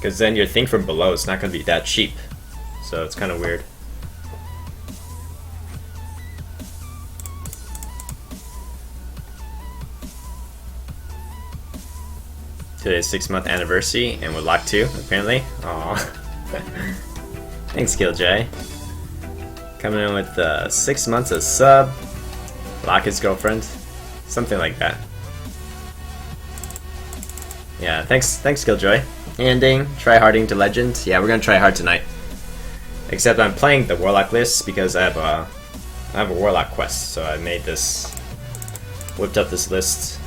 Because then your thing from below is not going to be that cheap. So it's kind of weird. Today's 6-month anniversary, and we're locked 2, apparently. Aww. Thanks, Killjoy. Coming in with 6 months of sub. Lock his girlfriend. Something like that. Yeah, thanks Killjoy. Ending, try harding to legend. Yeah, we're gonna try hard tonight. Except I'm playing the Warlock list because I have a Warlock quest, so I made this, whipped up this list.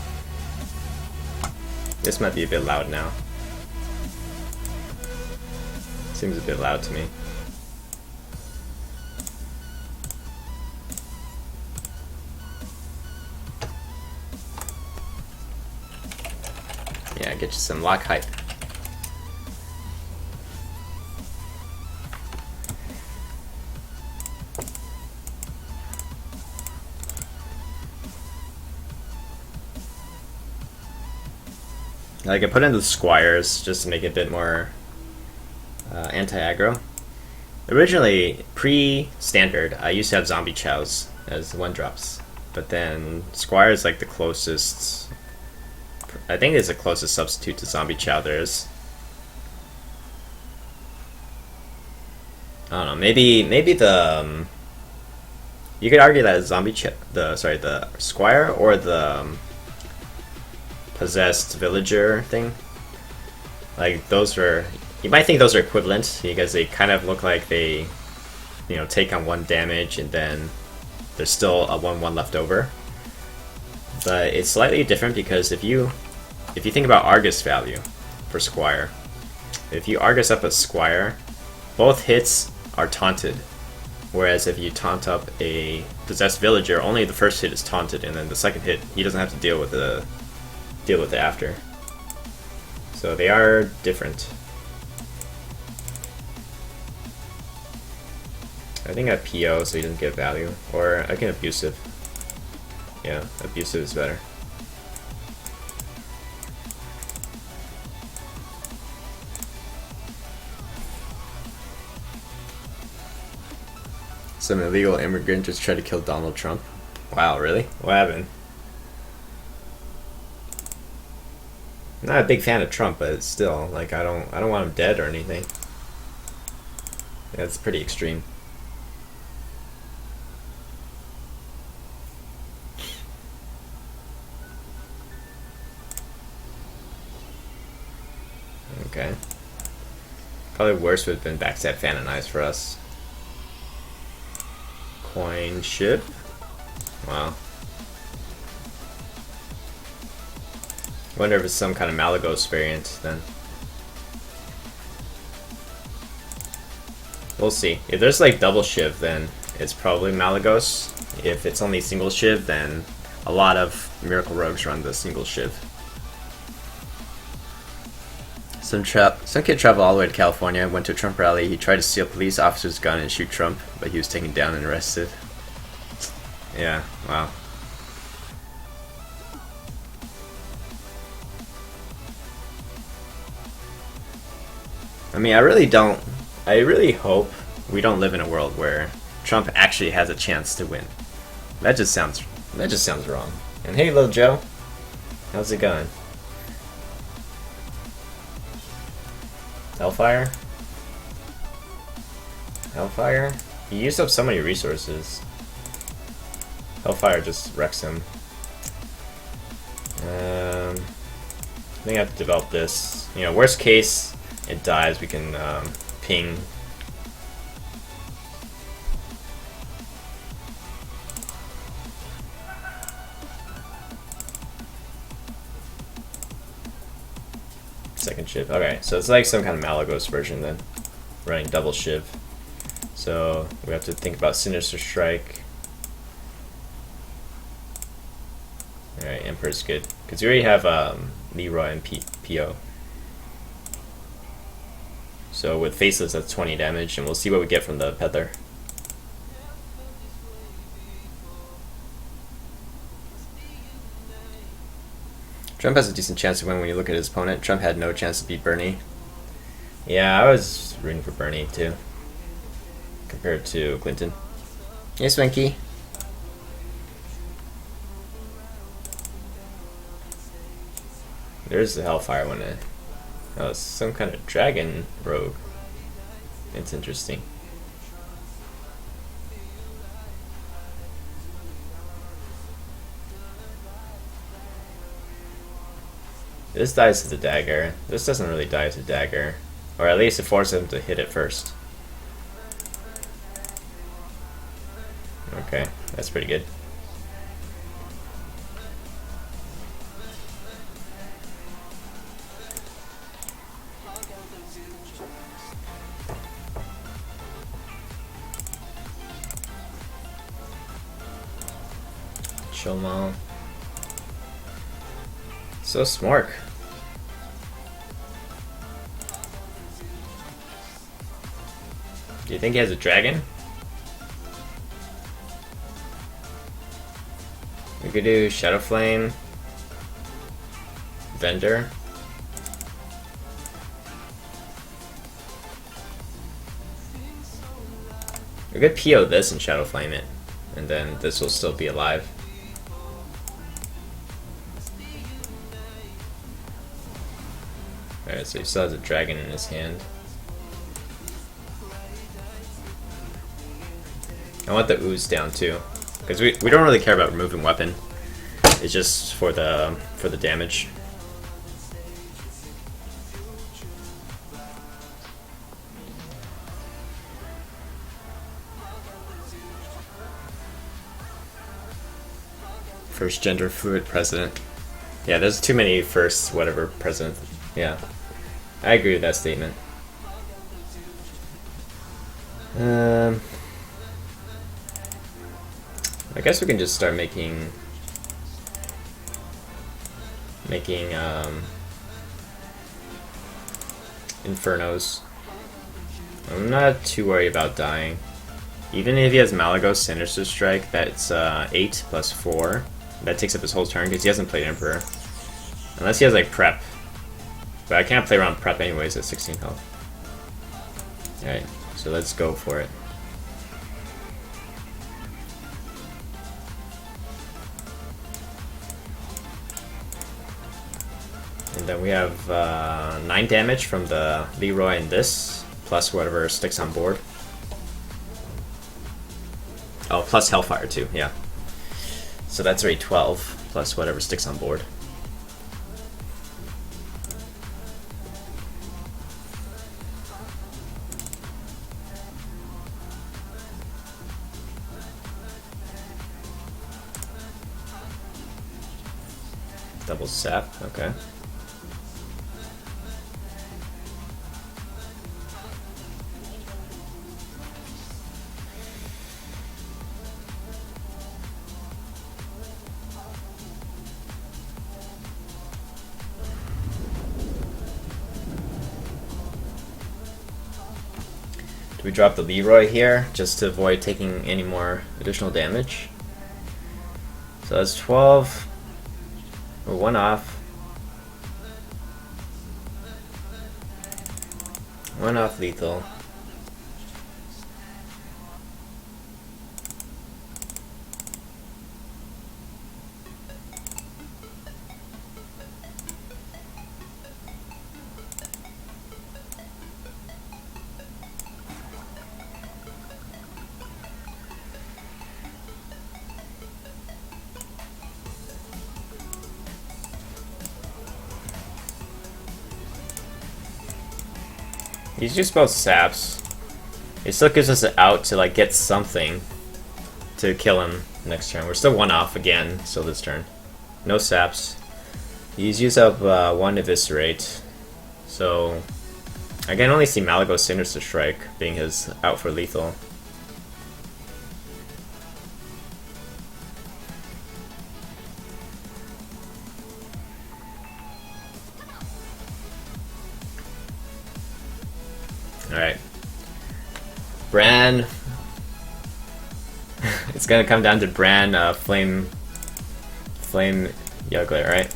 This might be a bit loud now. Seems a bit loud to me. Yeah, get you some lock hype. Like I put in the squires just to make it a bit more anti-aggro. Originally, pre-standard, I used to have zombie chows as 1-drops, but then squire is like the closest. I think it's the closest substitute to zombie chow there is. I don't know. Maybe the you could argue that the squire or the possessed villager thing. Like those are, you might think those are equivalent because they kind of look like they, you know, take on 1 damage and then there's still a 1/1 left over. But it's slightly different because if you think about Argus value for squire, if you Argus up a squire, both hits are taunted. Whereas if you taunt up a possessed villager, only the first hit is taunted, and then the second hit he doesn't have to deal with it after. So they are different. I think I PO so he doesn't get value, or I can abusive. Yeah, abusive is better. Some illegal immigrant just tried to kill Donald Trump. Wow, really? What happened? I'm not a big fan of Trump, but it's still like I don't want him dead or anything. That's pretty extreme. Okay. Probably worse would have been backstab Fan Eyes for us. Coin ship. Wow. Wonder if it's some kind of Malagos variant then. We'll see. If there's like double shiv, then it's probably Malagos. If it's only single shiv, then a lot of Miracle Rogues run the single shiv. Some kid traveled all the way to California, went to a Trump rally. He tried to steal a police officer's gun and shoot Trump, but he was taken down and arrested. Yeah, wow. I mean, I really hope we don't live in a world where Trump actually has a chance to win. That just sounds wrong. And hey, little Joe, how's it going? Hellfire? Hellfire? He used up so many resources. Hellfire just wrecks him. I think I have to develop this. You know, worst case, it dies, we can ping. Second shiv. Okay, so it's like some kind of Malagos version then. Running double shiv. So we have to think about Sinister Strike. Alright, Emperor's good. Because we already have Leroy and PO. So with Faceless, that's 20 damage, and we'll see what we get from the Peddler. Trump has a decent chance to win when you look at his opponent. Trump had no chance to beat Bernie. Yeah, I was rooting for Bernie too, compared to Clinton. Yes, Winky. There's the Hellfire one. Oh, it's some kind of dragon rogue. It's interesting. This dies to the dagger. This doesn't really die to the dagger. Or at least it forces him to hit it first. Okay, that's pretty good. Showmall. So smart. Do you think he has a dragon? We could do Shadow Flame, Vendor. We could PO this and Shadow Flame it, and then this will still be alive. Alright, so he still has a dragon in his hand. I want the ooze down too, because we don't really care about removing weapon. It's just for the damage. First gender fluid president. Yeah, there's too many first whatever president. Yeah, I agree with that statement. I guess we can just start making Infernos. I'm not too worried about dying. Even if he has Malagos Sinister Strike, that's 8 plus 4. That takes up his whole turn because he hasn't played Emperor. Unless he has like Prep. But I can't play around Prep anyways at 16 health. Alright, so let's go for it. And then we have 9 damage from the Leroy and this, plus whatever sticks on board. Oh, plus Hellfire too, yeah. So that's already 12, plus whatever sticks on board. Double sap, okay. Do we drop the Leroy here just to avoid taking any more additional damage? So that's 12. We're 1 off. 1 off lethal. He's just both saps. It still gives us an out to like get something to kill him next turn. We're still 1 off again, so this turn. No saps. He's used up 1 eviscerate. So I can only see Malagos Sinister Strike being his out for lethal. Alright. Bran. It's gonna come down to Bran, Flame Juggler, right?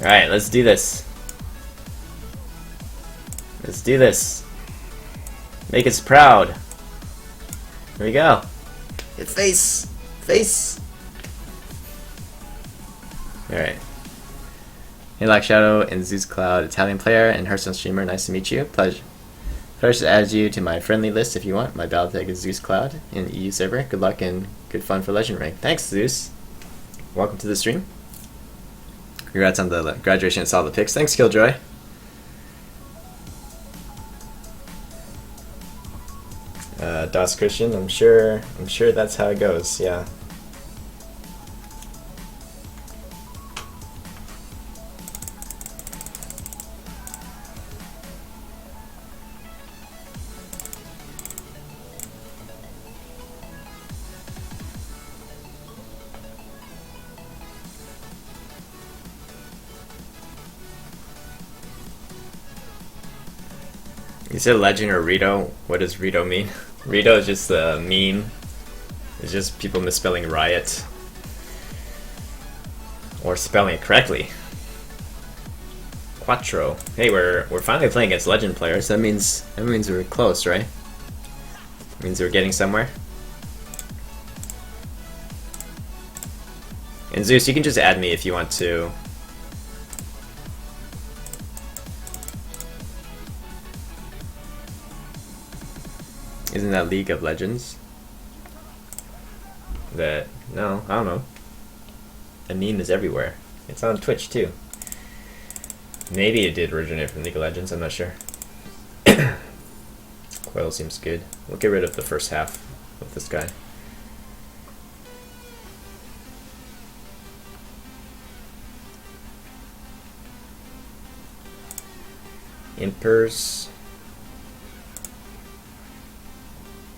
Alright, let's do this. Let's do this. Make us proud. Here we go. Hit face! Face! Alright. Hey, Black Shadow and Zeus Cloud, Italian player and Hearthstone streamer. Nice to meet you. Pleasure to add you to my friendly list if you want. My battle tag is Zeus Cloud in EU server. Good luck and good fun for Legend Rank. Thanks, Zeus. Welcome to the stream. Congrats on the graduation and solid picks. Thanks, Killjoy. Das Christian, I'm sure that's how it goes, yeah. You said legend or Rito. What does Rito mean? Rito is just a meme. It's just people misspelling riot. Or spelling it correctly. Quattro. Hey, we're finally playing against legend players. That means we're close, right? Means we're getting somewhere. And Zeus, you can just add me if you want to. Isn't that League of Legends? No, I don't know. A meme is everywhere. It's on Twitch too. Maybe it did originate from League of Legends, I'm not sure. Coil seems good. We'll get rid of the first half of this guy. Impers.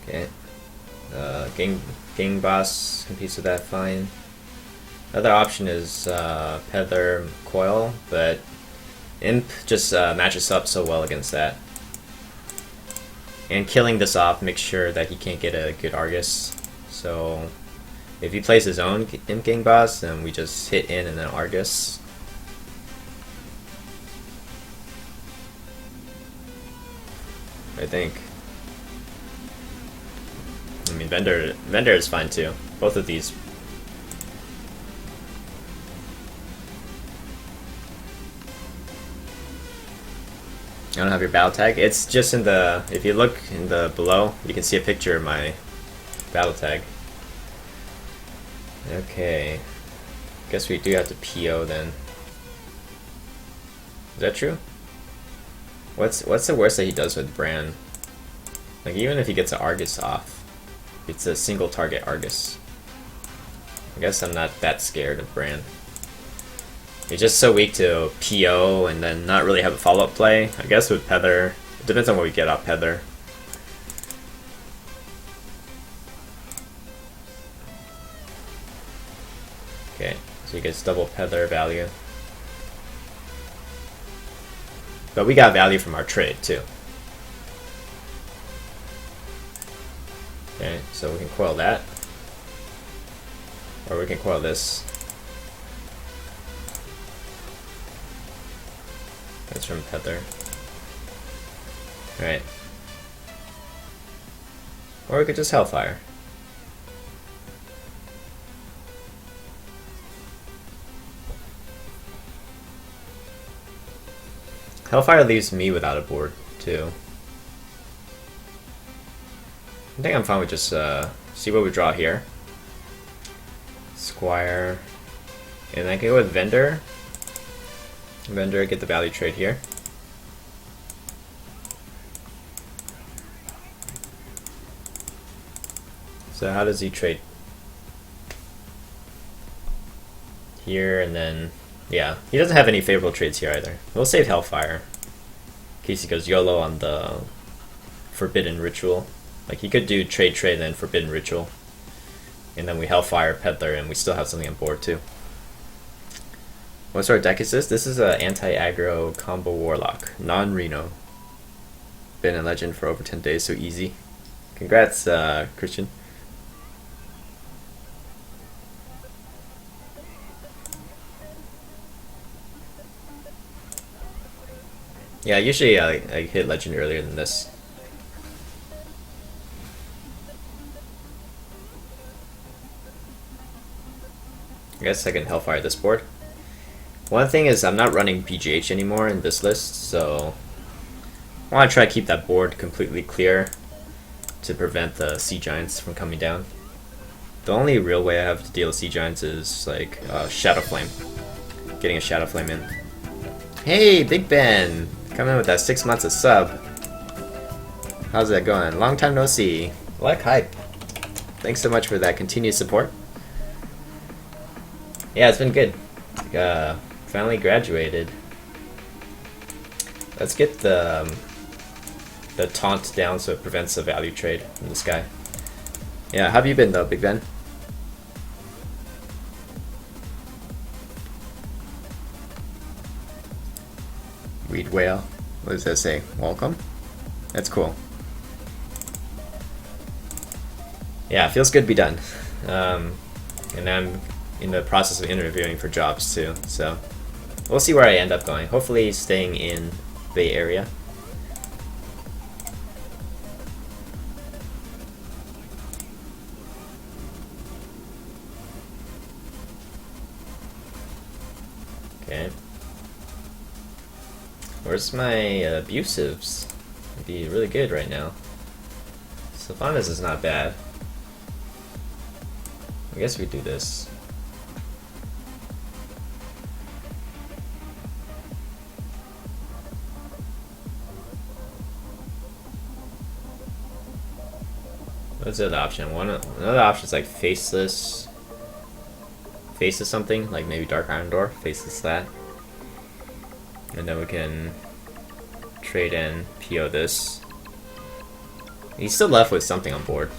Okay. Gang Boss competes with that fine. Another option is Peddler Coil, but Imp just matches up so well against that. And killing this off makes sure that he can't get a good Argus. So if he plays his own Imp Gang Boss, then we just hit in and then Argus. I think. I mean, Vendor is fine too. Both of these. I don't have your battle tag. It's just in the. If you look in the below, you can see a picture of my battle tag. Okay. Guess we do have to PO then. Is that true? What's the worst that he does with Bran? Like, even if he gets an Argus off, it's a single target Argus. I guess I'm not that scared of Bran. He's just so weak to PO and then not really have a follow-up play. I guess with Peddler, it depends on what we get out Peddler. Okay, so he gets double Peddler value. But we got value from our trade too. Okay, so we can coil that. Or we can coil this. That's from Peddler. Alright. Or we could just Hellfire. Hellfire leaves me without a board, too. I think I'm fine with just see what we draw here. Squire. And I can go with Vendor. Vendor, get the value trade here. So how does he trade? Here and then, yeah, he doesn't have any favorable trades here either. We'll save Hellfire in case he goes YOLO on the Forbidden Ritual. Like, he could do trade and then Forbidden Ritual. And then we Hellfire, Peddler, and we still have something on board too. What sort of deck is this? This is an Anti-Aggro combo Warlock. Non-Reno. Been a legend for over 10 days, so easy. Congrats, Christian. Yeah, usually I hit legend earlier than this. I guess I can Hellfire this board. One thing is I'm not running BGH anymore in this list, so I want to try to keep that board completely clear to prevent the Sea Giants from coming down. The only real way I have to deal with Sea Giants is like Shadow Flame. Getting a Shadow Flame in. Hey, Big Ben! Coming in with that 6 months of sub. How's that going? Long time no see. Like hype. Thanks so much for that continued support. Yeah, it's been good. Finally graduated. Let's get the taunt down so it prevents a value trade from this guy. Yeah, how have you been though, Big Ben? Reed Whale. What does that say? Welcome? That's cool. Yeah, it feels good to be done. And I'm in the process of interviewing for jobs too, so we'll see where I end up going. Hopefully staying in Bay Area. Okay. Where's my abusives? Would be really good right now. Sylvanas is not bad. I guess we do this. What's the other option? Another option is like faceless something, like maybe Dark Iron Door, faceless that. And then we can trade in PO this. He's still left with something on board.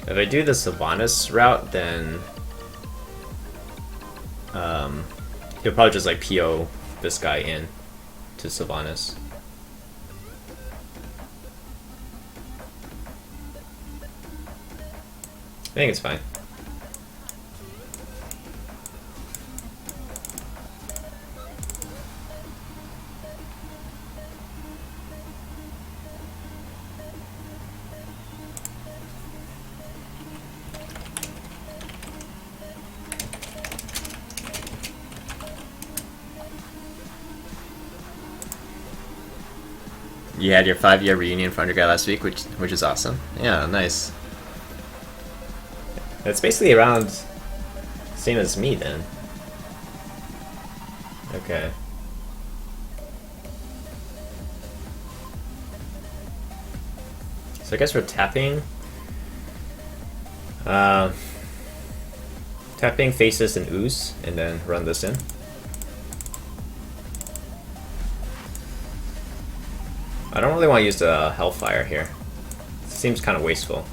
If I do the Sylvanas route, then he'll probably just like PO this guy in to Sylvanas. I think it's fine. You had your 5-year reunion for undergrad last week, which is awesome. Yeah, nice. It's basically around same as me then. Okay. So I guess we're tapping. Tapping Faces and Ooze, and then run this in. I don't really want to use the Hellfire here. It seems kind of wasteful.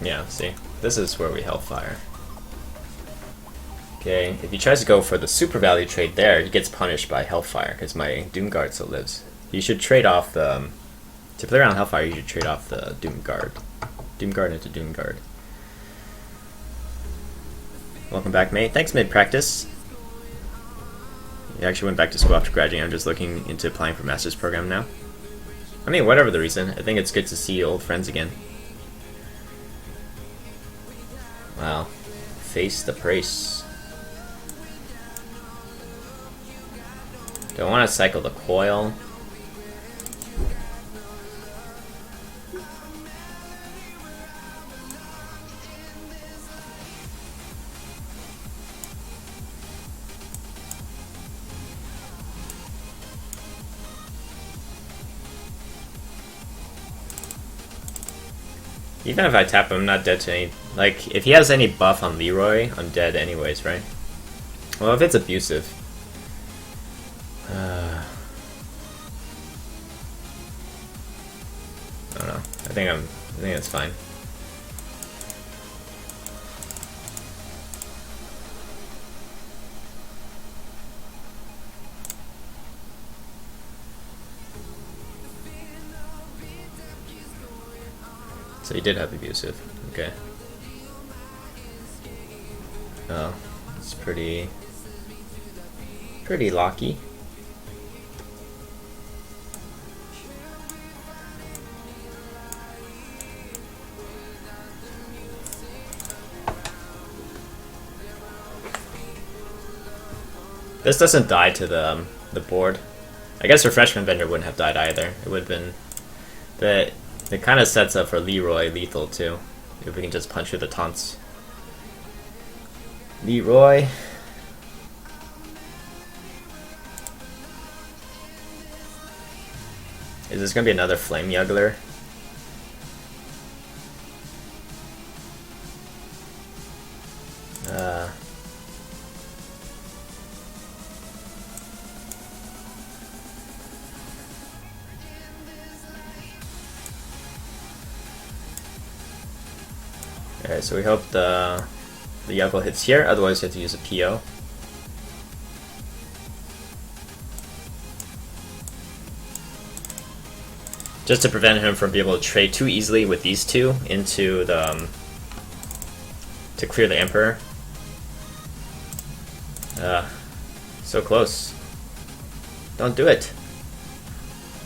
Yeah, see? This is where we Hellfire. Okay, if he tries to go for the super value trade there, he gets punished by Hellfire because my Doomguard still lives. You should trade off the... To play around Hellfire, you should trade off the Doomguard. Doomguard into Doomguard. Welcome back, mate. Thanks, mid-practice. He actually went back to school after graduating. I'm just looking into applying for master's program now. I mean, whatever the reason, I think it's good to see old friends again. Wow. Face the price. Do I want to cycle the coil? Even if I tap him, I'm not dead to any... Like, if he has any buff on Leroy, I'm dead anyways, right? Well, if it's abusive... I don't know. I think it's fine. So he did have abusive. Okay. Oh, it's pretty locky. This doesn't die to the board. I guess Refreshment Vendor wouldn't have died either. It would have been the. It kind of sets up for Leroy lethal too, if we can just punch through the taunts. Leroy. Is this gonna be another Flame Juggler? Alright, so we hope the Yuggle hits here, otherwise you have to use a PO. Just to prevent him from being able to trade too easily with these two into the to clear the Emperor. So close. Don't do it.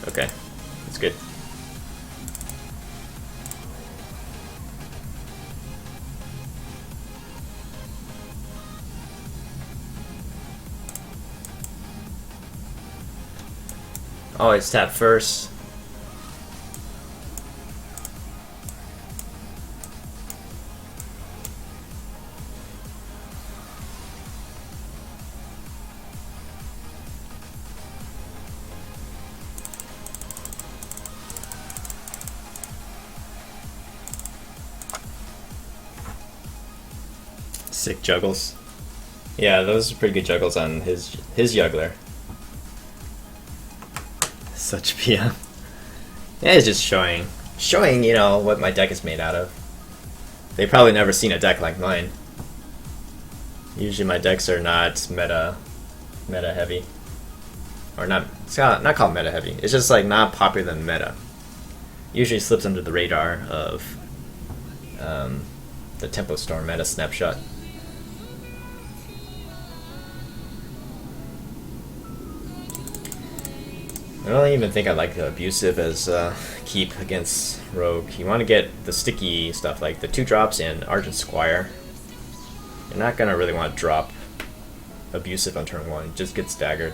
Okay, that's good. Always tap first. Sick juggles. Yeah, those are pretty good juggles on his juggler. Such PM. Yeah, it's just showing, you know, what my deck is made out of. They've probably never seen a deck like mine. Usually my decks are not meta heavy. Or not, it's not called meta heavy. It's just like not popular than meta. Usually slips under the radar of the Tempo Storm meta snapshot. I don't even think I like the abusive as keep against Rogue. You want to get the sticky stuff like the 2-drops and Argent Squire. You're not going to really want to drop abusive on turn 1, it just gets staggered.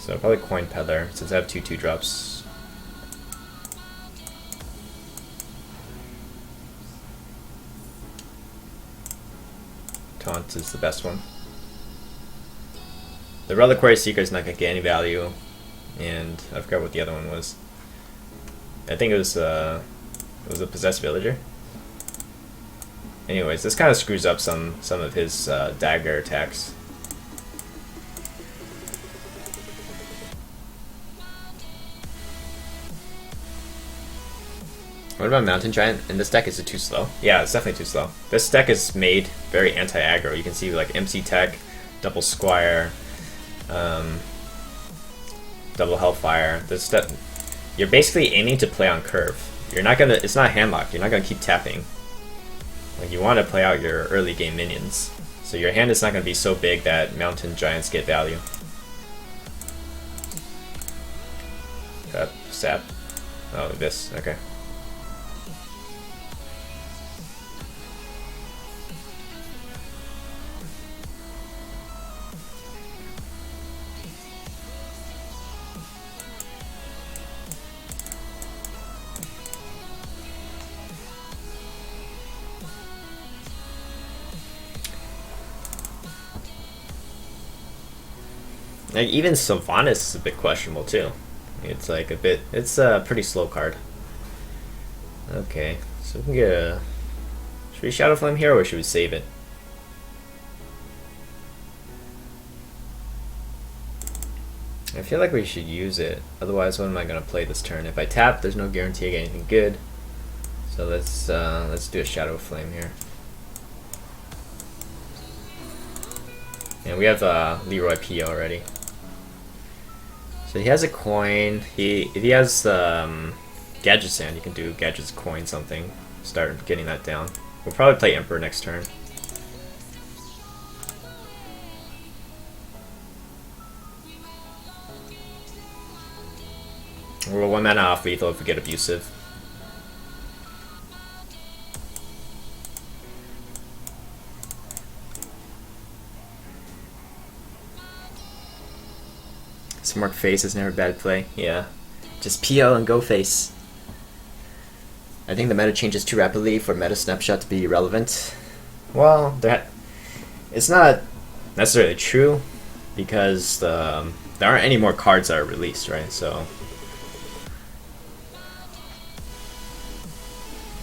So probably Coin Peddler since I have 2 2-drops. Taunt is the best one. The Reliquary Seeker is not going to get any value, and I forgot what the other one was. I think it was a Possessed Villager. Anyways, this kind of screws up some of his dagger attacks. What about Mountain Giant? In this deck, is it too slow? Yeah, it's definitely too slow. This deck is made very anti-aggro. You can see like MC Tech, Double Squire, double Hellfire. This you're basically aiming to play on curve. You're not gonna. It's not handlocked. You're not gonna keep tapping. Like you want to play out your early game minions. So your hand is not gonna be so big that Mountain Giants get value. Sap. Oh, this. Okay. Like even Sylvanas is a bit questionable too. It's like it's a pretty slow card. Okay, so we can get a. Should we Shadow Flame here or should we save it? I feel like we should use it. Otherwise, what am I gonna play this turn? If I tap, there's no guarantee I get anything good. So let's do a Shadow Flame here. And we have Leroy P already. So he has a coin. If he has Gadget Sand, you can do Gadget's Coin something. Start getting that down. We'll probably play Emperor next turn. We're 1 mana off lethal if we get Abusive. Smart Face is never a bad play. Yeah. Just PO and go face. I think the meta changes too rapidly for Meta Snapshot to be relevant. Well, it's not necessarily true because there aren't any more cards that are released, right? So,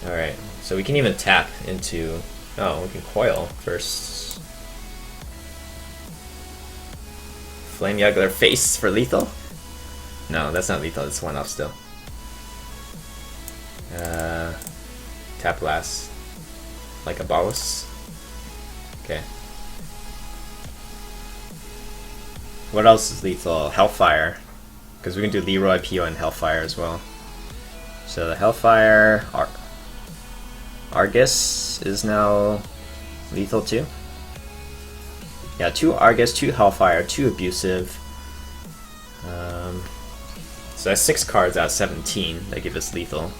alright. So we can even tap into... Oh, we can Coil first. Flame Jugular Face for lethal? No, that's not lethal, it's 1 off still. Tap Blast. Like a Bolus. Okay. What else is lethal? Hellfire. Because we can do Leroy, Pio, and Hellfire as well. So the Hellfire... Argus is now lethal too. Yeah, 2 Argus, 2 Hellfire, 2 Abusive. So that's 6 cards out of 17 that give us lethal.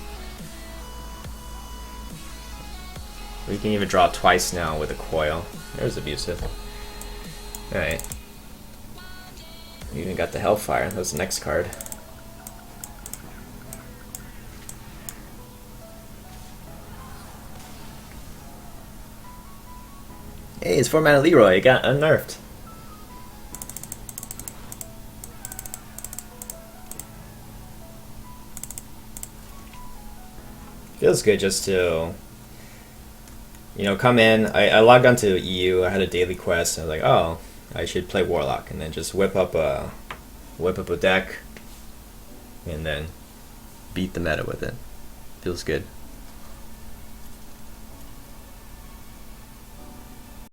We can even draw twice now with a Coil. There's Abusive. Alright. We even got the Hellfire. That's the next card. Hey, it's 4 mana Leroy. It got unnerfed. Feels good just to, you know, come in. I logged onto EU. I had a daily quest. And I was like, oh, I should play Warlock, and then just whip up a deck, and then beat the meta with it. Feels good.